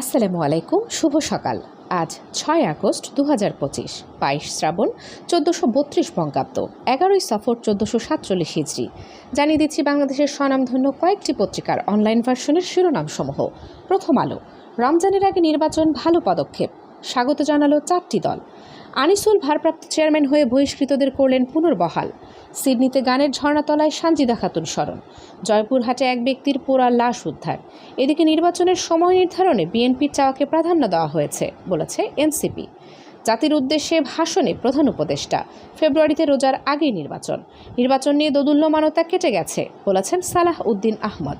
আসসালামু আলাইকুম, শুভ সকাল। আজ 6 আগস্ট 2025, 22 শ্রাবণ 1432 বঙ্গাব্দ, 11ই সফর 1447 হিজরি। জানিয়ে দিচ্ছি বাংলাদেশের স্বনামধন্য কয়েকটি পত্রিকার অনলাইন ভার্সনের শিরোনামসমূহ। প্রথম আলো, রমজানের আগে নির্বাচন ভালো পদক্ষেপ, স্বাগত জানালো 4টি দল। আনিসুল ভারপ্রাপ্ত চেয়ারম্যান হয়ে বহিষ্কৃতদের করলেন পুনর্বহাল। সিডনিতে গানের ঝর্ণাতলায় সানজিদা খাতুন স্মরণ। জয়পুরহাটে এক ব্যক্তির পোড়া লাশ উদ্ধার। এদিকে নির্বাচনের সময় নির্ধারণে বিএনপির চাওয়াকে প্রাধান্য দেওয়া হয়েছে বলেছে এনসিপি। জাতির উদ্দেশ্যে ভাষণে প্রধান উপদেষ্টা, ফেব্রুয়ারিতে রোজার আগেই নির্বাচন নিয়ে দোদুল্যমানতা কেটে গেছে বলেছেন সালাহ উদ্দিন আহমদ।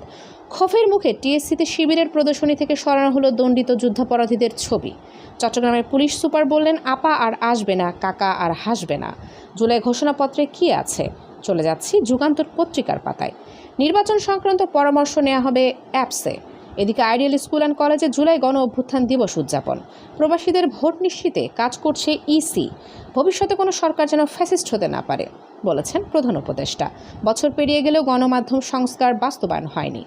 ক্ষোভের মুখে টিএসসিতে শিবিরের প্রদর্শনী থেকে সরানো হলো দণ্ডিত যুদ্ধাপরাধীদের ছবি। চট্টগ্রামের পুলিশ সুপার বললেন, আপা আর আসবে না, কাকা আর হাসবে না। জুলাই ঘোষণাপত্রে কি আছে? চলে যাচ্ছি যুগান্তর পত্রিকার পাতায়। নির্বাচন সংক্রান্ত পরামর্শ নেওয়া হবে অ্যাপসে। এদিকে আইডিয়াল স্কুল অ্যান্ড কলেজে জুলাই গণ অভ্যুত্থান দিবস উদযাপন। প্রবাসীদের ভোট নিশ্চিতে কাজ করছে ইসি। ভবিষ্যতে কোনো সরকার যেন ফ্যাসিস্ট হতে না পারে বলেছেন প্রধান উপদেষ্টা। বছর পেরিয়ে গেলেও গণমাধ্যম সংস্কার বাস্তবায়ন হয়নি।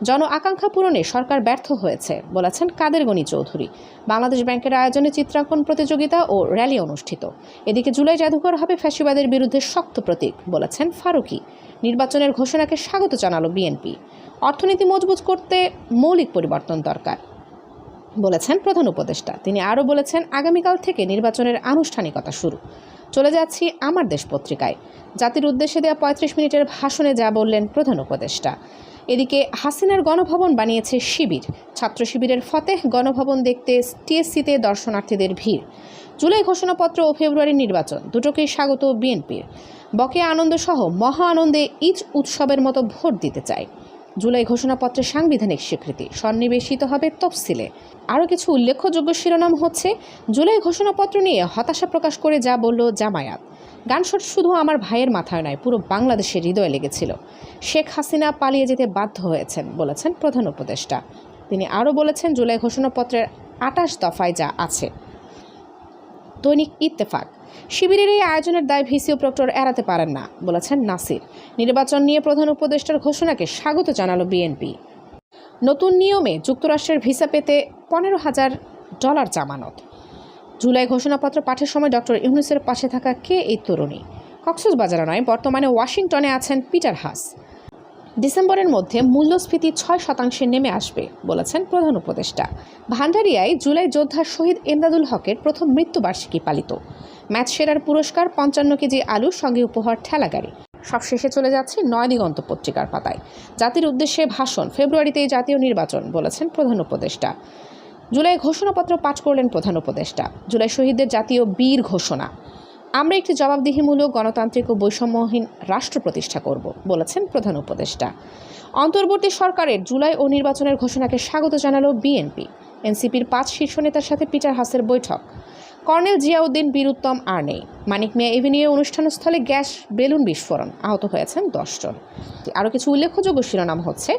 জন আকাঙ্ক্ষা পূরণে সরকার ব্যর্থ হয়েছে বলেছেন কাদের গনি চৌধুরী। বাংলাদেশ ব্যাংকের আয়োজনে চিত্রাঙ্কন প্রতিযোগিতা ও র্যালি অনুষ্ঠিত। এদিকে জুলাই জাদুঘর হবে ফ্যাসিবাদের বিরুদ্ধে শক্ত প্রতীক বলেছেন ফারুকী। নির্বাচনের ঘোষণাকে স্বাগত জানালো বিএনপি। অর্থনীতি মজবুত করতে মৌলিক পরিবর্তন দরকার বলেছেন প্রধান উপদেষ্টা। তিনি আরও বলেছেন, আগামীকাল থেকে নির্বাচনের আনুষ্ঠানিকতা শুরু। চলে যাচ্ছি আমার দেশ পত্রিকায়। জাতির উদ্দেশ্যে দেওয়া 35 মিনিটের ভাষণে যা বললেন প্রধান উপদেষ্টা। এদিকে হাসিনার গণভবন বানিয়েছে শিবির। ছাত্র শিবিরের ফতেহ গণভবন দেখতে টিএসসিতে দর্শনার্থীদের ভিড়। জুলাই ঘোষণাপত্র ও ফেব্রুয়ারির নির্বাচন দুটোকেই স্বাগত বিএনপির। বকেয়া আনন্দসহ মহা আনন্দে ঈদ উৎসবের মতো ভোট দিতে চায়। জুলাই ঘোষণাপত্রের সাংবিধানিক স্বীকৃতি, সন্নিবেশিত হবে তফসিলে। আরও কিছু উল্লেখযোগ্য শিরোনাম হচ্ছে, জুলাই ঘোষণাপত্র নিয়ে হতাশা প্রকাশ করে যা বলল জামায়াত। গানশট শুধু আমার ভাইয়ের মাথায় নয়, পুরো বাংলাদেশের হৃদয়ে লেগেছিল। শেখ হাসিনা পালিয়ে যেতে বাধ্য হয়েছেন বলেছেন প্রধান উপদেষ্টা। তিনি আরও বলেছেন, জুলাই ঘোষণাপত্রের 28 দফায় যা আছে। দৈনিক ইত্তেফাক, শিবিরের এই আয়োজনের দায় ভিসি ও প্রক্টর এড়াতে পারেন না বলেছেন নাসির। নির্বাচন নিয়ে প্রধান উপদেষ্টার ঘোষণাকে স্বাগত জানালো বিএনপি। নতুন নিয়মে যুক্তরাষ্ট্রের ভিসা পেতে $15,000 জামানত। জুলাই ঘোষণাপত্র পাঠের সময় ডক্টর ইউনূসের পাশে থাকা কে এই তরুণী? কক্সবাজারে নয়, বর্তমানে ওয়াশিংটনে আছেন পিটার হাস। ডিসেম্বরের মধ্যে মূল্যস্ফীতি 6% নেমে আসবে বলেছেন প্রধান উপদেষ্টা। ভান্ডারিয়ায় জুলাই যোদ্ধা শহীদ এমদাদুল হকের প্রথম মৃত্যুবার্ষিকী পালিত। ম্যাচ সেরার পুরস্কার 55 কেজি আলুর সঙ্গে উপহার ঠেলাগাড়ি। সবশেষে চলে যাচ্ছে নয়াদিগন্ত পত্রিকার পাতায়। জাতির উদ্দেশ্যে ভাষণ, ফেব্রুয়ারিতেই জাতীয় নির্বাচন বলেছেন প্রধান উপদেষ্টা। জুলাই ঘোষণাপত্র পাঠ করলেন প্রধান উপদেষ্টা। জুলাই শহীদদের জাতীয় বীর ঘোষণা। আমরা একটি জবাবদিহিমূলক, গণতান্ত্রিক ও বৈষম্যহীন রাষ্ট্র প্রতিষ্ঠা করব বলেছেন প্রধান উপদেষ্টা। অন্তর্বর্তী সরকারের জুলাই ও নির্বাচনের ঘোষণাকে স্বাগত জানালো বিএনপি। এনসিপির 5 শীর্ষ নেতার সাথে পিটার হাসের বৈঠক। কর্নেল জিয়াউদ্দিন বীরুত্তম আর নেই। মানিক মিয়া এভিনিউ অনুষ্ঠানস্থলে গ্যাস বেলুন বিস্ফোরণ, আহত হয়েছেন 10 জন। আরও কিছু উল্লেখযোগ্য শিরোনাম হচ্ছে,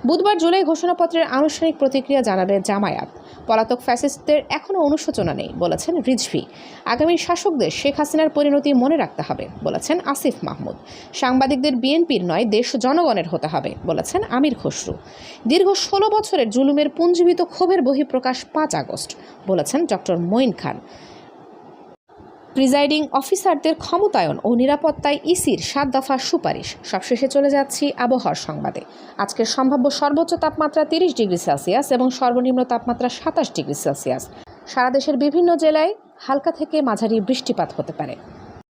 বুধবার জুলাই ঘোষণাপত্রের আনুষ্ঠানিক প্রতিক্রিয়া জানাবে জামায়াত। পলাতক ফ্যাসিস্টদের এখনও অনুশোচনা নেই বলেছেন রিজভী। আগামী শাসকদের শেখ হাসিনার পরিণতি মনে রাখতে হবে বলেছেন আসিফ মাহমুদ। সাংবাদিকদের বিএনপির নয়, দেশ জনগণের হতে হবে বলেছেন আমির খসরু। দীর্ঘ 16 বছরের জুলুমের পুঞ্জীবিত ক্ষোভের বহিঃপ্রকাশ 5 আগস্ট বলেছেন ডক্টর মঈন খান। প্রিজাইডিং অফিসারদের ক্ষমতায়ন ও নিরাপত্তায় ইসির 7 দফা সুপারিশ। সবশেষে চলে যাচ্ছি আবহাওয়ার সংবাদে। আজকের সম্ভাব্য সর্বোচ্চ তাপমাত্রা 30 ডিগ্রি সেলসিয়াস এবং সর্বনিম্ন তাপমাত্রা 27 ডিগ্রি সেলসিয়াস। সারা দেশের বিভিন্ন জেলায় হালকা থেকে মাঝারি বৃষ্টিপাত হতে পারে।